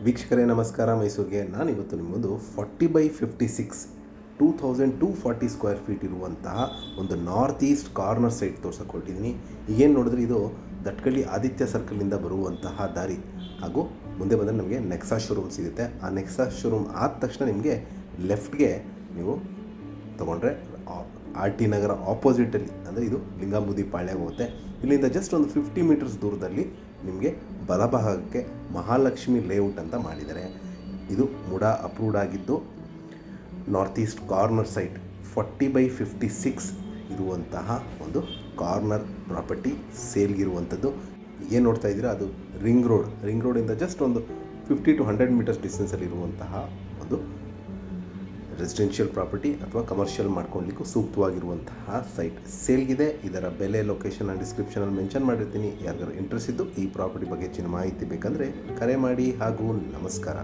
ವೀಕ್ಷಕರೇ ನಮಸ್ಕಾರ. ಮೈಸೂರಿಗೆ ನಾನಿವತ್ತು ನಿಮ್ಮ ಮುಂದೆ 40/56 2240 ಸ್ಕ್ವೇರ್ ಫೀಟ್ ಇರುವಂತಹ ಒಂದು ನಾರ್ತ್ ಈಸ್ಟ್ ಕಾರ್ನರ್ ಸೈಟ್ ತೋರ್ಸಕ್ಕೆ ಹೊರಟಿದ್ದೀನಿ. ಈಗೇನು ನೋಡಿದ್ರೆ ಇದು ದಟ್ಕಳ್ಳಿ ಆದಿತ್ಯ ಸರ್ಕಲಿಂದ ಬರುವಂತಹ ದಾರಿ, ಹಾಗೂ ಮುಂದೆ ಬಂದರೆ ನಮಗೆ ನೆಕ್ಸಾ ಶೋರೂಮ್ ಸಿಗುತ್ತೆ. ಆ ನೆಕ್ಸಾ ಶೋರೂಮ್ ಆದ ತಕ್ಷಣ ನಿಮಗೆ ಲೆಫ್ಟ್ಗೆ ನೀವು ತೊಗೊಂಡ್ರೆ ಆರ್ ಟಿ ನಗರ ಆಪೋಸಿಟಲ್ಲಿ, ಅಂದರೆ ಇದು ಲಿಂಗಾಂಬುದಿ ಪಾಳ್ಯ ಹೋಗುತ್ತೆ. ಇಲ್ಲಿಂದ ಜಸ್ಟ್ ಒಂದು 50 ಮೀಟರ್ಸ್ ದೂರದಲ್ಲಿ ನಿಮಗೆ ಬಲಭಾಗಕ್ಕೆ ಮಹಾಲಕ್ಷ್ಮಿ ಲೇಔಟ್ ಅಂತ ಮಾಡಿದ್ದಾರೆ. ಇದು ಮುಡಾ ಅಪ್ರೂವ್ಡ್ ಆಗಿದ್ದು ನಾರ್ತ್ ಈಸ್ಟ್ ಕಾರ್ನರ್ ಸೈಟ್ 40/56 ಇರುವಂತಹ ಒಂದು ಕಾರ್ನರ್ ಪ್ರಾಪರ್ಟಿ ಸೇಲ್ಗಿರುವಂಥದ್ದು. ಏನು ನೋಡ್ತಾ ಇದ್ದೀರಾ ಅದು ರಿಂಗ್ ರೋಡಿಂದ ಜಸ್ಟ್ ಒಂದು 50 to 100 ಮೀಟರ್ಸ್ ಡಿಸ್ಟೆನ್ಸಲ್ಲಿ ಇರುವಂತಹ ಒಂದು ರೆಸಿಡೆನ್ಷಿಯಲ್ ಪ್ರಾಪರ್ಟಿ ಅಥವಾ ಕಮರ್ಷಿಯಲ್ ಮಾಡ್ಕೊಳ್ಳಿಕ್ಕೂ ಸೂಕ್ತವಾಗಿರುವಂತಹ ಸೈಟ್ ಸೇಲ್ಗಿದೆ. ಇದರ ಬೆಲೆ, ಲೊಕೇಶನ್ ಆ್ಯಂಡ್ ಡಿಸ್ಕ್ರಿಪ್ಷನಲ್ಲಿ ಮೆನ್ಷನ್ ಮಾಡಿರ್ತೀನಿ. ಯಾರಿಗಾರು ಇಂಟ್ರೆಸ್ಟ್ ಇದ್ದು ಈ ಪ್ರಾಪರ್ಟಿ ಬಗ್ಗೆ ಹೆಚ್ಚಿನ ಮಾಹಿತಿ ಬೇಕಂದರೆ ಕರೆ ಮಾಡಿ. ಹಾಗೂ ನಮಸ್ಕಾರ.